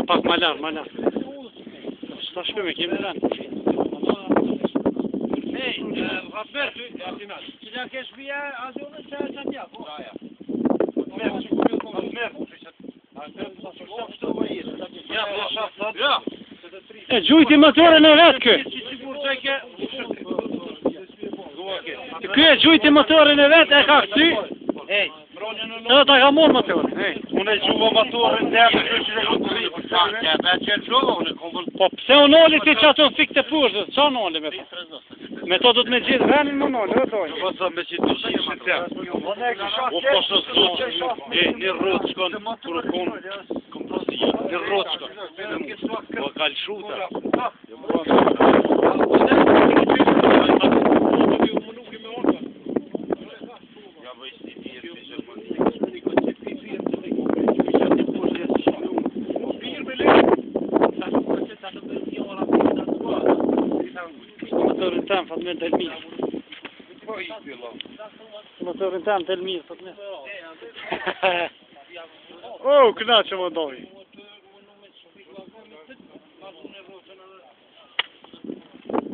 pak ma lartë, ma lartë. Shta shpime, kemi rënë. Hej, Rapper, që la kesh vija, azionën që e tja, po? Ja. E gjujti motorin e vetë kë. Kë e gjujti motorin e vetë, e ka këty. Edhe ta ka morë motorin. Unë e gjuva motorin dhe e që Po pse unë oli ti që ato në fikë të pushtë, qa në oli me pa? Me to do të me gjithë venin më nëllë, dhe dojnë. Po sa me që të shqipë të temë. O po së zonë, një rrotë shkon, kërë konë, një rrotë shkon. Po ka lëshuta. Motorin tem, Fatmir Delmir. Motorin tem, Delmir, Fatmir. Oh, këna që më dojë.